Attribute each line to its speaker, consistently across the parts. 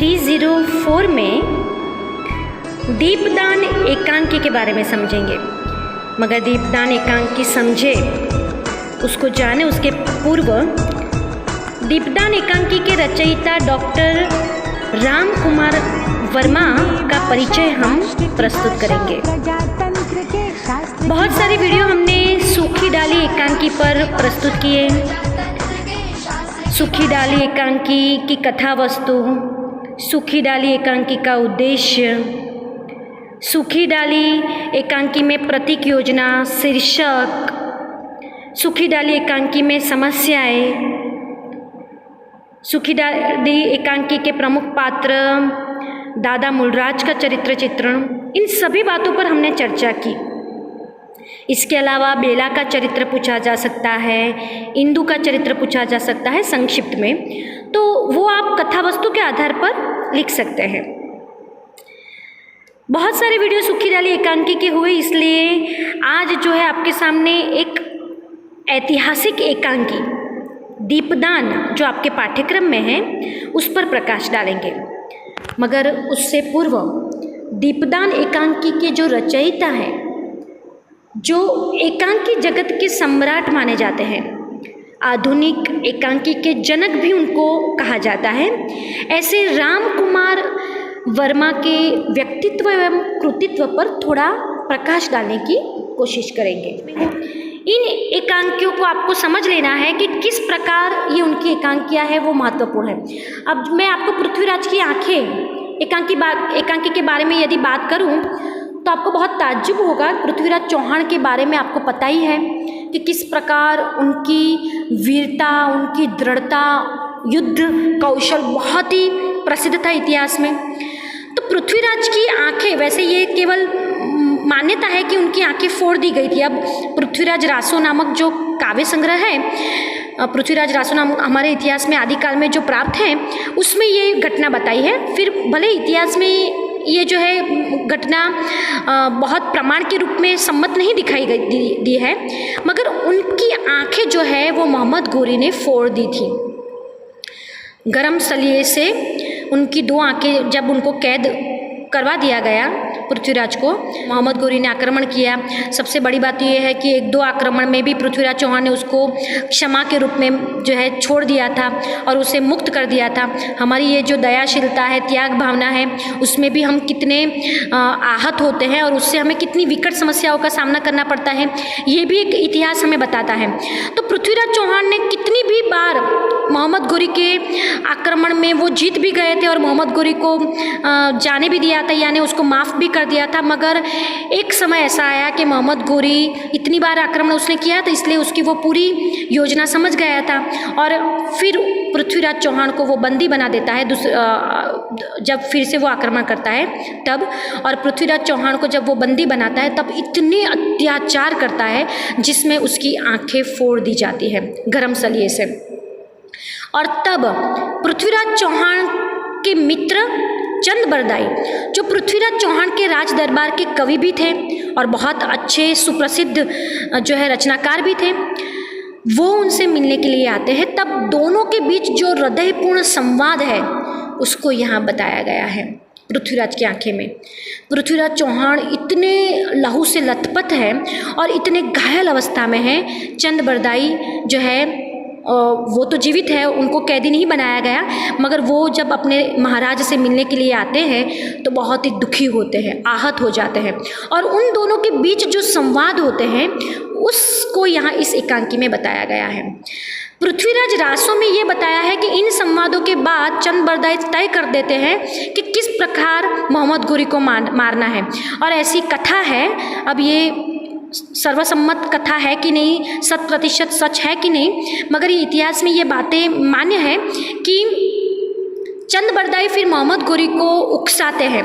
Speaker 1: 304 में दीपदान एकांकी के बारे में समझेंगे। मगर दीपदान एकांकी समझे, उसको जाने उसके पूर्व दीपदान एकांकी के रचयिता डॉक्टर राम कुमार वर्मा का परिचय हम प्रस्तुत करेंगे। बहुत सारी वीडियो हमने सूखी डाली एकांकी पर प्रस्तुत किए। सूखी डाली एकांकी की कथा वस्तु, सूखी डाली एकांकी का उद्देश्य, सूखी डाली एकांकी में प्रतीक योजना, शीर्षक, सूखी डाली एकांकी में समस्याएं, सूखी डाली एकांकी के प्रमुख पात्र, दादा मूलराज का चरित्र चित्रण, इन सभी बातों पर हमने चर्चा की। इसके अलावा बेला का चरित्र पूछा जा सकता है, इंदु का चरित्र पूछा जा सकता है संक्षिप्त में, तो वो आप कथा वस्तु के आधार पर लिख सकते हैं। बहुत सारे वीडियो सूखी डाली एकांकी के हुए, इसलिए आज जो है आपके सामने एक ऐतिहासिक एकांकी दीपदान जो आपके पाठ्यक्रम में है उस पर प्रकाश डालेंगे। मगर उससे पूर्व दीपदान एकांकी के जो रचयिता हैं, जो एकांकी जगत के सम्राट माने जाते हैं, आधुनिक एकांकी के जनक भी उनको कहा जाता है, ऐसे राम कुमार वर्मा के व्यक्तित्व एवं कृतित्व पर थोड़ा प्रकाश डालने की कोशिश करेंगे। इन एकांकियों को आपको समझ लेना है कि किस प्रकार ये उनकी एकांकियाँ है वो महत्वपूर्ण है। अब मैं आपको पृथ्वीराज की आंखें एकांकी के बारे में यदि बात करूं तो आपको बहुत ताज्जुब होगा। पृथ्वीराज चौहान के बारे में आपको पता ही है कि किस प्रकार उनकी वीरता, उनकी दृढ़ता, युद्ध कौशल बहुत ही प्रसिद्ध था इतिहास में। तो पृथ्वीराज की आंखें, वैसे ये केवल मान्यता है कि उनकी आंखें फोड़ दी गई थी। अब पृथ्वीराज रासो नामक जो काव्य संग्रह है, पृथ्वीराज रासो नाम हमारे इतिहास में आदिकाल में जो प्राप्त है, उसमें ये घटना बताई है। फिर भले इतिहास में ये जो है घटना बहुत प्रमाण के रूप में सम्मत नहीं दिखाई गई दी है, मगर उनकी आंखें जो है वो मोहम्मद गोरी ने फोड़ दी थी। गरम सलिए से उनकी दो आंखें जब उनको कैद करवा दिया गया, पृथ्वीराज को मोहम्मद गोरी ने आक्रमण किया। सबसे बड़ी बात यह है कि एक दो आक्रमण में भी पृथ्वीराज चौहान ने उसको क्षमा के रूप में जो है छोड़ दिया था और उसे मुक्त कर दिया था। हमारी ये जो दयाशीलता है, त्याग भावना है, उसमें भी हम कितने आहत होते हैं और उससे हमें कितनी विकट समस्याओं का सामना करना पड़ता है, ये भी एक इतिहास हमें बताता है। तो पृथ्वीराज चौहान ने कितनी भी बार मोहम्मद गोरी के आक्रमण में वो जीत भी गए थे और मोहम्मद गोरी को जाने भी दिया था, यानी उसको माफ़ भी कर दिया था। मगर एक समय ऐसा आया कि मोहम्मद गोरी इतनी बार आक्रमण उसने किया तो इसलिए उसकी वो पूरी योजना समझ गया था और फिर पृथ्वीराज चौहान को वो बंदी बना देता है जब फिर से वो आक्रमण करता है तब। और पृथ्वीराज चौहान को जब वो बंदी बनाता है तब इतने अत्याचार करता है जिसमें उसकी आंखें फोड़ दी जाती है गरम सलिए से। और तब पृथ्वीराज चौहान के मित्र चंद बरदाई, जो पृथ्वीराज चौहान के राज दरबार के कवि भी थे और बहुत अच्छे सुप्रसिद्ध जो है रचनाकार भी थे, वो उनसे मिलने के लिए आते हैं। तब दोनों के बीच जो हृदयपूर्ण संवाद है उसको यहाँ बताया गया है पृथ्वीराज की आंखें में। पृथ्वीराज चौहान इतने लहू से लथपथ है और इतने घायल अवस्था में है। चंद बरदाई जो है वो तो जीवित है, उनको कैदी नहीं बनाया गया, मगर वो जब अपने महाराज से मिलने के लिए आते हैं तो बहुत ही दुखी होते हैं, आहत हो जाते हैं। और उन दोनों के बीच जो संवाद होते हैं उसको यहाँ इस एकांकी में बताया गया है। पृथ्वीराज रासो में ये बताया है कि इन संवादों के बाद चंद बरदाई तय कर देते हैं कि किस प्रकार मोहम्मद गोरी को मारना है। और ऐसी कथा है, अब ये सर्वसम्मत कथा है कि नहीं, 100% सच है कि नहीं, मगर ये इतिहास में ये बातें मान्य है कि चंद बरदाई फिर मोहम्मद गोरी को उकसाते हैं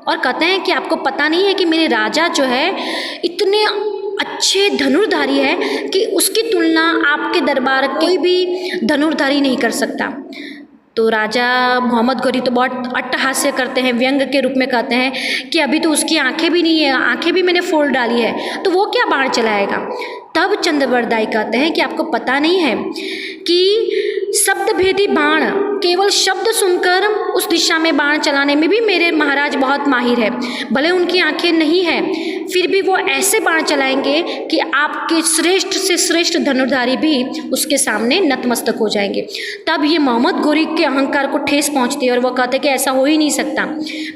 Speaker 1: और कहते हैं कि आपको पता नहीं है कि मेरे राजा जो है इतने अच्छे धनुर्धारी है कि उसकी तुलना आपके दरबार कोई भी धनुर्धारी नहीं कर सकता। तो राजा मोहम्मद गोरी तो बहुत अट्टहास्य करते हैं, व्यंग के रूप में कहते हैं कि अभी तो उसकी आंखें भी नहीं है, आंखें भी मैंने फोड़ डाली है, तो वो क्या बाण चलाएगा। तब चंद बरदाई कहते हैं कि आपको पता नहीं है कि शब्द भेदी बाण, केवल शब्द सुनकर उस दिशा में बाण चलाने में भी मेरे महाराज बहुत माहिर है। भले उनकी आंखें नहीं है, फिर भी वो ऐसे बाण चलाएंगे कि आपके श्रेष्ठ से श्रेष्ठ धनुर्धारी भी उसके सामने नतमस्तक हो जाएंगे। तब ये मोहम्मद गोरी के अहंकार को ठेस पहुंचती है और वो कहते कि ऐसा हो ही नहीं सकता।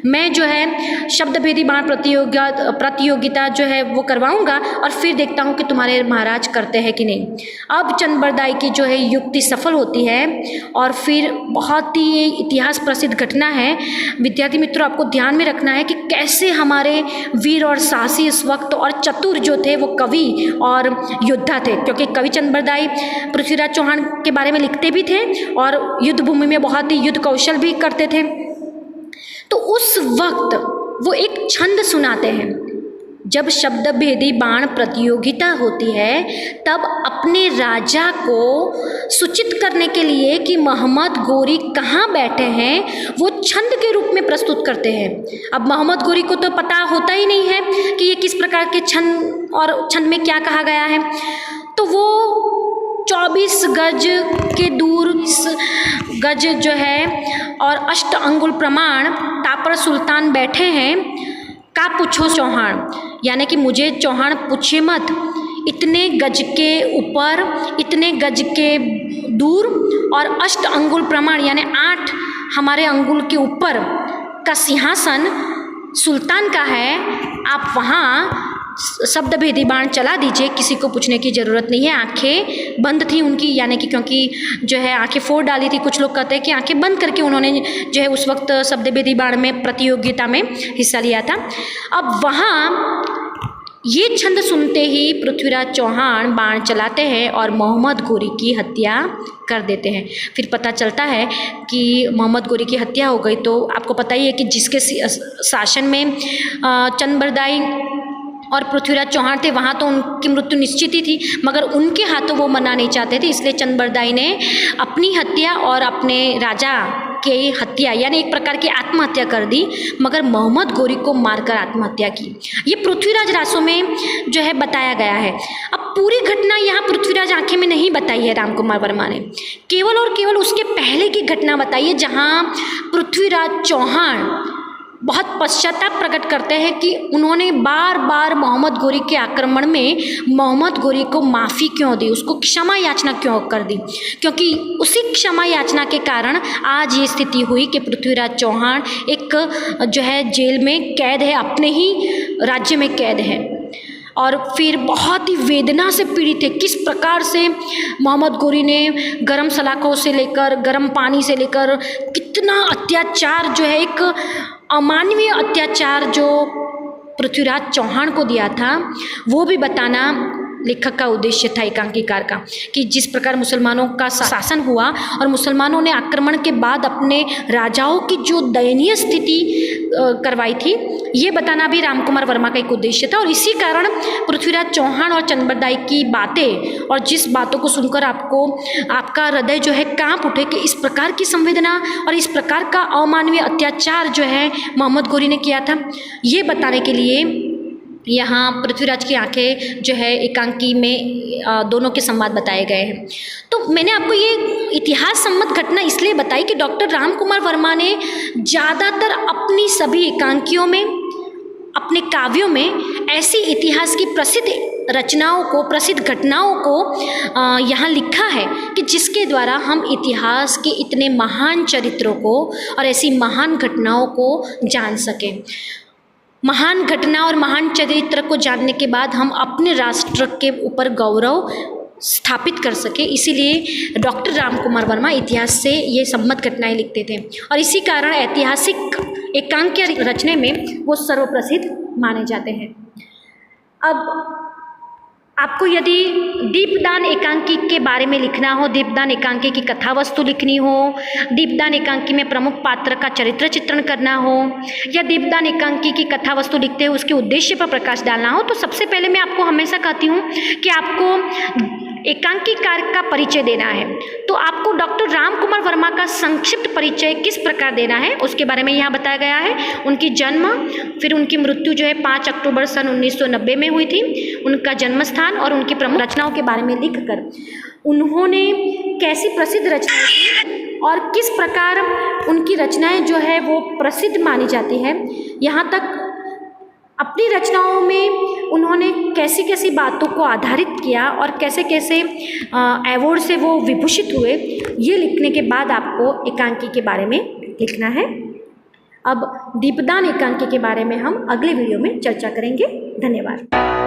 Speaker 1: मैं जो है शब्द भेदी बाण प्रतियोगिता जो है वो करवाऊंगा और फिर देखता हूँ कि तुम्हारे महाराज करते हैं कि नहीं। अब चंद्रबरदाई की जो है युक्ति सफल होती है और फिर बहुत ही इतिहास प्रसिद्ध घटना है। विद्यार्थी मित्रों, आपको ध्यान में रखना है कि कैसे हमारे वीर और साहसी इस वक्त और चतुर जो थे वो कवि और योद्धा थे, क्योंकि कवि चंद्रबरदाई पृथ्वीराज चौहान के बारे में लिखते भी थे और युद्ध भूमि में बहुत ही युद्ध कौशल भी करते थे। तो उस वक्त वो एक छंद सुनाते हैं। जब शब्द भेदी बाण प्रतियोगिता होती है तब अपने राजा को सूचित करने के लिए कि मोहम्मद गोरी कहाँ बैठे हैं वो छंद के रूप में प्रस्तुत करते हैं। अब मोहम्मद गोरी को तो पता होता ही नहीं है कि ये किस प्रकार के छंद और छंद में क्या कहा गया है, तो वो 24 गज के दूर गज जो है और 8 अंगुल प्रमाण तापर सुल्तान बैठे हैं, का पूछो चौहान, यानी कि मुझे चौहान पूछे मत, इतने गज के ऊपर, इतने गज के दूर और 8 अंगुल प्रमाण यानी 8 हमारे अंगुल के ऊपर का सिंहासन सुल्तान का है। आप वहाँ शब्द भेदी बाण चला दीजिए, किसी को पूछने की ज़रूरत नहीं है। आंखें बंद थी उनकी, यानी कि क्योंकि जो है आंखें फोड़ डाली थी। कुछ लोग कहते हैं कि आंखें बंद करके उन्होंने जो है उस वक्त शब्द भेदी बाण में प्रतियोगिता में हिस्सा लिया था। अब वहाँ ये छंद सुनते ही पृथ्वीराज चौहान बाण चलाते हैं और मोहम्मद गोरी की हत्या कर देते हैं। फिर पता चलता है कि मोहम्मद गोरी की हत्या हो गई। तो आपको पता ही है कि जिसके शासन में चंद्रबरदाई और पृथ्वीराज चौहान थे वहाँ तो उनकी मृत्यु निश्चित ही थी, मगर उनके हाथों वो मरना नहीं चाहते थे, इसलिए चंद्रबरदाई ने अपनी हत्या और अपने राजा की हत्या यानी एक प्रकार की आत्महत्या कर दी, मगर मोहम्मद गोरी को मारकर आत्महत्या की। ये पृथ्वीराज रासों में जो है बताया गया है। अब पूरी घटना यहाँ पृथ्वीराज आंखें में नहीं बताई है रामकुमार वर्मा ने, केवल और केवल उसके पहले की घटना बताई है, जहाँ पृथ्वीराज चौहान बहुत पश्चाताप प्रकट करते हैं कि उन्होंने बार बार मोहम्मद गोरी के आक्रमण में मोहम्मद गोरी को माफ़ी क्यों दी, उसको क्षमा याचना क्यों कर दी, क्योंकि उसी क्षमा याचना के कारण आज ये स्थिति हुई कि पृथ्वीराज चौहान एक जो है जेल में कैद है, अपने ही राज्य में कैद है और फिर बहुत ही वेदना से पीड़ित है। किस प्रकार से मोहम्मद गोरी ने गर्म सलाखों से लेकर गर्म पानी से लेकर कितना अत्याचार जो है, एक अमानवीय अत्याचार जो पृथ्वीराज चौहान को दिया था, वो भी बताना लेखक का उद्देश्य था एकांकीकार का, कि जिस प्रकार मुसलमानों का शासन हुआ और मुसलमानों ने आक्रमण के बाद अपने राजाओं की जो दयनीय स्थिति करवाई थी, ये बताना भी रामकुमार वर्मा का एक उद्देश्य था। और इसी कारण पृथ्वीराज चौहान और चंद्रबरदाई की बातें और जिस बातों को सुनकर आपका हृदय जो है कांप उठे कि इस प्रकार की संवेदना और इस प्रकार का अमानवीय अत्याचार जो है मोहम्मद गोरी ने किया था, ये बताने के लिए यहाँ पृथ्वीराज की आंखें जो है एकांकी में दोनों के संवाद बताए गए हैं। तो मैंने आपको ये इतिहास सम्मत घटना इसलिए बताई कि डॉक्टर रामकुमार वर्मा ने ज़्यादातर अपनी सभी एकांकियों में, अपने काव्यों में ऐसी इतिहास की प्रसिद्ध रचनाओं को, प्रसिद्ध घटनाओं को यहाँ लिखा है कि जिसके द्वारा हम इतिहास के इतने महान चरित्रों को और ऐसी महान घटनाओं को जान सकें। महान घटना और महान चरित्र को जानने के बाद हम अपने राष्ट्र के ऊपर गौरव स्थापित कर सके, इसीलिए डॉक्टर रामकुमार वर्मा इतिहास से ये सम्मत घटनाएं लिखते थे और इसी कारण ऐतिहासिक एकांकी रचने में वो सर्वप्रसिद्ध माने जाते हैं। अब आपको यदि दीपदान एकांकी के बारे में लिखना हो, दीपदान एकांकी की कथा वस्तु लिखनी हो, दीपदान एकांकी में प्रमुख पात्र का चरित्र चित्रण करना हो, या दीपदान एकांकी की कथा वस्तु लिखते हुए उसके उद्देश्य पर प्रकाश डालना हो, तो सबसे पहले मैं आपको हमेशा कहती हूँ कि आपको एकांकीकार का परिचय देना है। तो आपको डॉक्टर राम कुमार वर्मा का संक्षिप्त परिचय किस प्रकार देना है उसके बारे में यहाँ बताया गया है। उनकी जन्म, फिर उनकी मृत्यु जो है 5 अक्टूबर सन 1990 में हुई थी, उनका जन्म स्थान और उनकी प्रमुख रचनाओं के बारे में लिखकर उन्होंने कैसी प्रसिद्ध रचनाएं की और किस प्रकार उनकी रचनाएं जो है वो प्रसिद्ध मानी जाती है, यहाँ तक अपनी रचनाओं में उन्होंने कैसी कैसी बातों को आधारित किया और कैसे कैसे अवार्ड से वो विभूषित हुए, ये लिखने के बाद आपको एकांकी के बारे में लिखना है। अब दीपदान एकांकी के बारे में हम अगले वीडियो में चर्चा करेंगे। धन्यवाद।